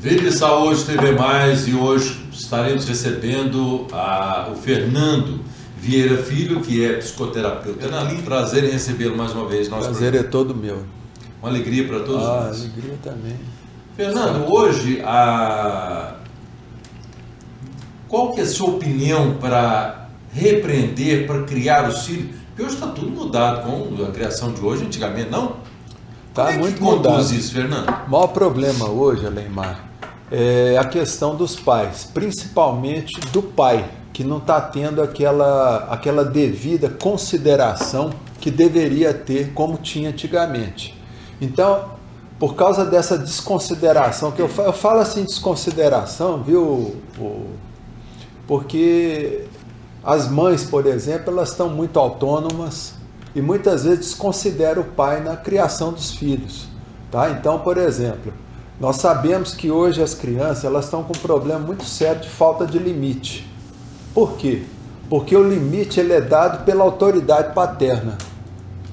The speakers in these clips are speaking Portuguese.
Vida e Saúde TV Mais, e hoje estaremos recebendo o Fernando Vieira Filho, que é psicoterapeuta. Fernando, prazer em recebê-lo mais uma vez. Prazer é todo meu. Uma alegria para todos nós. Alegria também. Fernando, hoje, qual que é a sua opinião para repreender, para criar os filhos? Porque hoje está tudo mudado com a criação de hoje, antigamente não? Está muito que conduz mudado. isso, Fernando? O maior problema hoje, Aleimar, é a questão dos pais, principalmente do pai, que não está tendo aquela devida consideração que deveria ter como tinha antigamente. Então, por causa dessa desconsideração, que eu falo assim desconsideração, viu? Porque as mães, por exemplo, elas estão muito autônomas e muitas vezes desconsideram o pai na criação dos filhos, tá? Então, por exemplo, nós sabemos que hoje as crianças elas estão com um problema muito sério de falta de limite. Por quê? Porque o limite ele é dado pela autoridade paterna,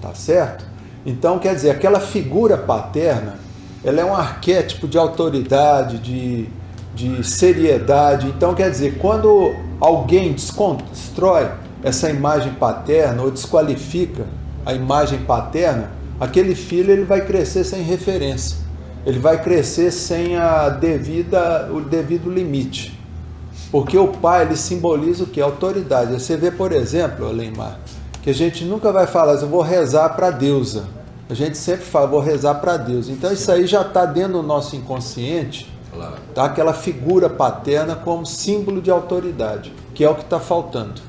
tá certo? Então, quer dizer, aquela figura paterna, ela é um arquétipo de autoridade, de seriedade. Então, quer dizer, quando alguém destrói essa imagem paterna ou desqualifica a imagem paterna, aquele filho ele vai crescer sem referência, ele vai crescer sem o devido limite, porque o pai ele simboliza o que? A autoridade. Você vê, por exemplo, Aleimar, que a gente nunca vai falar assim, eu vou rezar para a deusa, a gente sempre fala, vou rezar para a deusa. Então isso aí já está dentro do nosso inconsciente, claro. Tá? Aquela figura paterna como símbolo de autoridade, que é o que está faltando.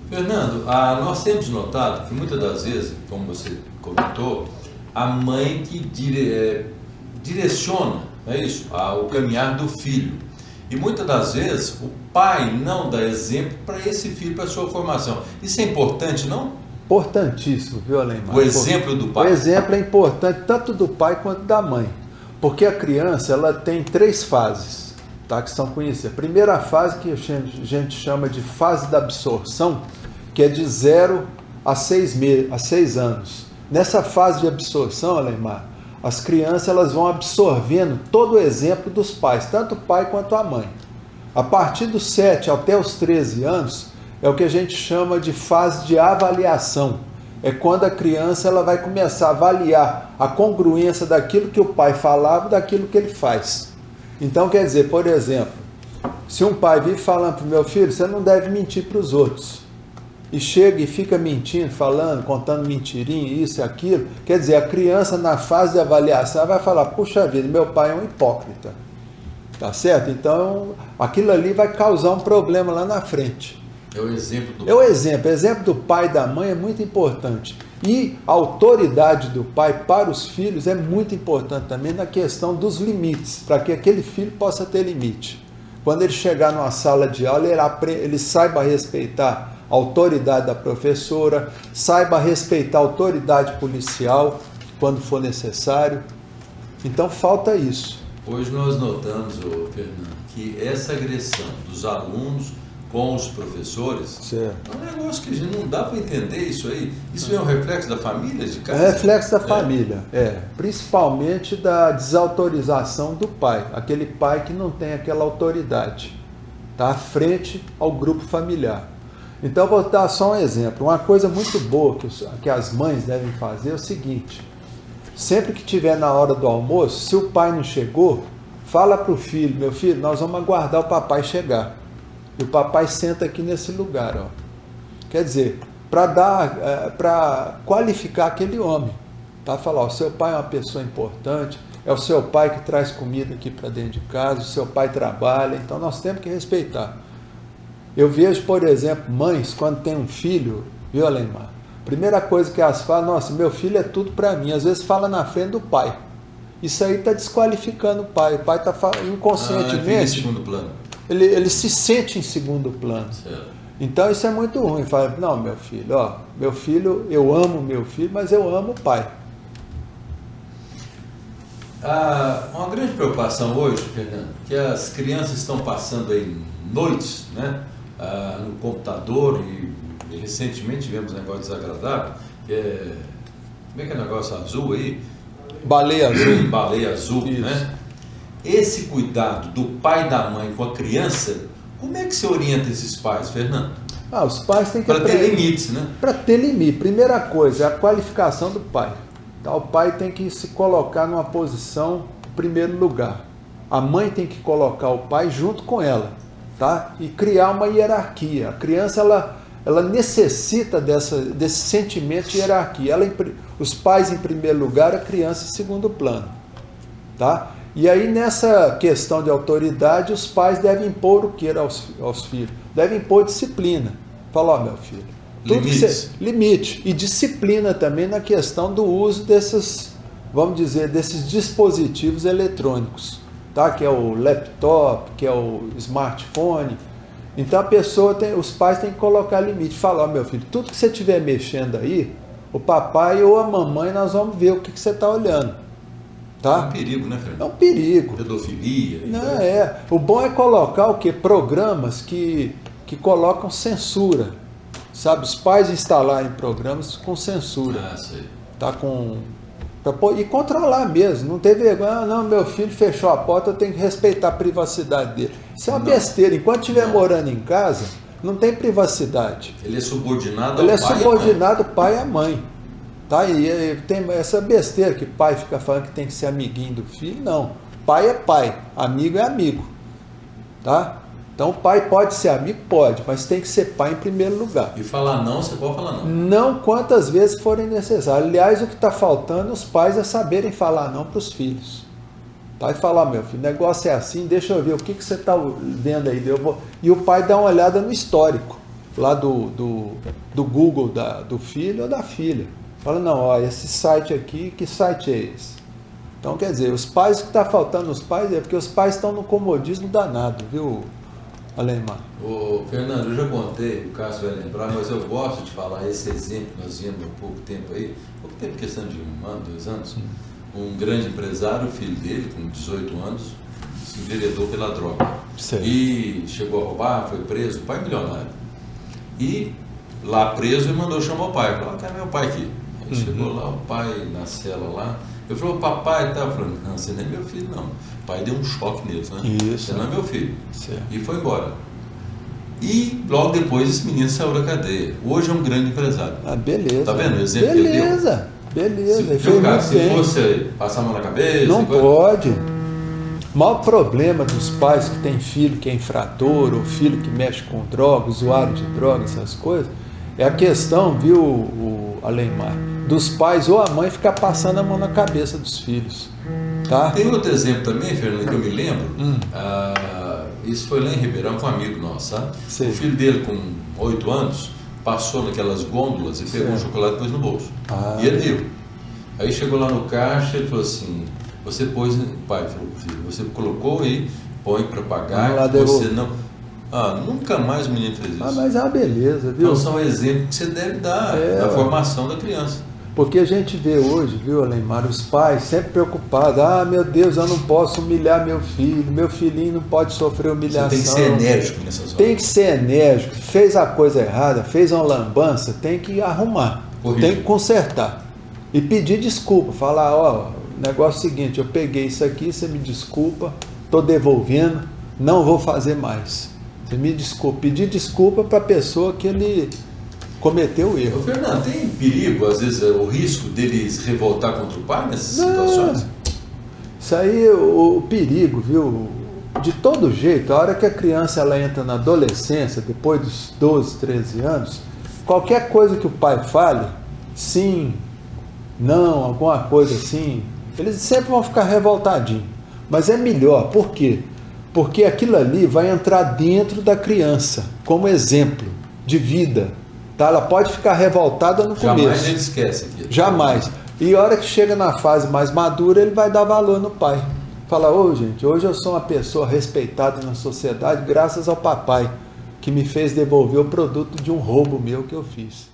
Fernando, nós temos notado que muitas das vezes, como você comentou, a mãe que direciona, não é isso? O caminhar do filho. E muitas das vezes o pai não dá exemplo para esse filho, para a sua formação. Isso é importante, não? Importantíssimo, viu, Aleimar? O exemplo do pai. O exemplo é importante tanto do pai quanto da mãe. Porque a criança ela tem 3 fases, tá, que são conhecidas. A primeira fase, que a gente chama de fase da absorção, que é de 0 a 6 anos. Nessa fase de absorção, Aleimar, as crianças elas vão absorvendo todo o exemplo dos pais, tanto o pai quanto a mãe. A partir dos 7 até os 13 anos, é o que a gente chama de fase de avaliação. É quando a criança ela vai começar a avaliar a congruência daquilo que o pai falava e daquilo que ele faz. Então, quer dizer, por exemplo, se um pai vive falando para o meu filho, você não deve mentir para os outros, e chega e fica mentindo, falando, contando mentirinha, isso e aquilo, quer dizer, a criança na fase de avaliação vai falar, puxa vida, meu pai é um hipócrita, tá certo? Então, aquilo ali vai causar um problema lá na frente. É o exemplo do pai. É o exemplo do pai e da mãe é muito importante. E a autoridade do pai para os filhos é muito importante também na questão dos limites, para que aquele filho possa ter limite. Quando ele chegar numa sala de aula, ele saiba respeitar a autoridade da professora, saiba respeitar a autoridade policial quando for necessário. Então falta isso. Hoje nós notamos, Fernando, que essa agressão dos alunos com os professores, certo, é um negócio que a gente não dá para entender isso aí. Isso é um reflexo da família de casa? É reflexo da família, principalmente da desautorização do pai, aquele pai que não tem aquela autoridade, tá à frente ao grupo familiar. Então vou dar só um exemplo, uma coisa muito boa que as mães devem fazer é o seguinte, sempre que tiver na hora do almoço, se o pai não chegou, fala para o filho, meu filho, nós vamos aguardar o papai chegar. E o papai senta aqui nesse lugar, ó. Quer dizer, para qualificar aquele homem, tá? Falar, o seu pai é uma pessoa importante, é o seu pai que traz comida aqui para dentro de casa, o seu pai trabalha, então nós temos que respeitar. Eu vejo, por exemplo, mães, quando tem um filho, viu, Aleimar? Primeira coisa que elas falam, nossa, meu filho é tudo para mim, às vezes fala na frente do pai. Isso aí está desqualificando o pai está inconscientemente... Em segundo plano. Ele se sente em segundo plano. Certo. Então isso é muito ruim. Fala, não, meu filho, eu amo meu filho, mas eu amo o pai. Uma grande preocupação hoje, Fernando, que as crianças estão passando aí noites, né, no computador e recentemente tivemos um negócio desagradável, que é, como é que é o negócio azul aí? Baleia azul. Baleia azul, isso, né? esse cuidado do pai e da mãe com a criança, como é que você orienta esses pais, Fernando? Os pais têm que Para ter limites, né? Para ter limite, primeira coisa é a qualificação do pai. Tá? O pai tem que se colocar numa posição em primeiro lugar. A mãe tem que colocar o pai junto com ela, tá? E criar uma hierarquia. A criança ela necessita desse sentimento de hierarquia. Os pais em primeiro lugar, a criança em segundo plano, tá? E aí nessa questão de autoridade, os pais devem impor o que aos filhos? Devem impor disciplina. Falar, meu filho, limite e disciplina também na questão do uso desses, vamos dizer, desses dispositivos eletrônicos, tá? Que é o laptop, que é o smartphone. Então os pais têm que colocar limite. Falar, meu filho, tudo que você estiver mexendo aí, o papai ou a mamãe, nós vamos ver o que você está olhando. Tá? É um perigo, né, Fernando? É um perigo. Pedofilia. Não, O bom é colocar o quê? Programas que colocam censura. Sabe? Os pais instalarem programas com censura. Sei. Tá? E controlar mesmo. Não ter vergonha. Não, meu filho fechou a porta, eu tenho que respeitar a privacidade dele. Isso é uma besteira. Enquanto estiver morando em casa, não tem privacidade. Ele é subordinado ao pai. Ele é subordinado ao pai e à mãe. Tá? E tem essa besteira que pai fica falando que tem que ser amiguinho do filho. Não. Pai é pai, amigo é amigo. Tá? Então o pai pode ser amigo? Pode, mas tem que ser pai em primeiro lugar. E falar não, você pode falar não. Não quantas vezes forem necessárias. Aliás, o que está faltando os pais é saberem falar não para os filhos. Tá? E falar, meu filho, o negócio é assim, deixa eu ver o que você está vendo aí. E o pai dá uma olhada no histórico, lá do Google do filho ou da filha. Fala, não, ó, esse site aqui, que site é esse? Então, quer dizer, os pais, o que está faltando nos pais é porque os pais estão no comodismo danado, viu, Alemar? Ô, Fernando, eu já contei, o Cássio vai lembrar, mas eu gosto de falar esse exemplo que nós vimos há pouco tempo aí, questão de 1 ano, 2 anos, um grande empresário, o filho dele, com 18 anos, se enveredou pela droga. Certo. E chegou a roubar, foi preso, o pai é milionário. E lá preso, ele mandou chamar o pai, falou, quero meu pai aqui. Aí chegou lá, o pai na cela lá, eu falei, papai, tá? Eu falei, não, você não é meu filho, não. O pai deu um choque neles, né? Isso. Você não é meu filho. Certo. E foi embora. E logo depois esse menino saiu da cadeia. Hoje é um grande empresário. Beleza. Tá vendo o exemplo que ele deu? Beleza. Se fosse passar a mão na cabeça... Não pode. O maior problema dos pais que têm filho que é infrator, ou filho que mexe com droga, usuário de drogas, essas coisas, é a questão, viu, o Alemar, dos pais ou a mãe ficar passando a mão na cabeça dos filhos. Tá? Tem outro exemplo também, Fernando, que eu me lembro. Isso foi lá em Ribeirão com um amigo nosso, sabe? Sim. O filho dele, com 8 anos, passou naquelas gôndolas e pegou um chocolate e pôs no bolso. E ele deu. Aí chegou lá no caixa e falou assim, você pôs, pai falou, filho, você colocou e põe para pagar, você não... nunca mais o menino fez isso. Mas é uma beleza, viu? Então são exemplos que você deve dar da formação da criança. Porque a gente vê hoje, viu, Alemar, os pais sempre preocupados, meu Deus, eu não posso humilhar meu filhinho não pode sofrer humilhação. Você tem que ser enérgico nessas horas. Tem que ser enérgico, fez a coisa errada, fez uma lambança, tem que arrumar, tem que consertar. E pedir desculpa, falar, negócio é o seguinte, eu peguei isso aqui, você me desculpa, estou devolvendo, não vou fazer mais. Você me desculpa, pedir desculpa para a pessoa que ele cometeu o erro. Fernando, tem perigo, às vezes, o risco deles revoltar contra o pai nessas situações? Isso aí, o perigo, viu? De todo jeito, a hora que a criança ela entra na adolescência, depois dos 12, 13 anos, qualquer coisa que o pai fale, sim, não, alguma coisa assim, eles sempre vão ficar revoltadinhos. Mas é melhor, por quê? Porque aquilo ali vai entrar dentro da criança, como exemplo de vida. Tá? Ela pode ficar revoltada no começo. Jamais ele esquece aquilo. Jamais. E a hora que chega na fase mais madura, ele vai dar valor no pai. Fala, gente, hoje eu sou uma pessoa respeitada na sociedade graças ao papai, que me fez devolver o produto de um roubo meu que eu fiz.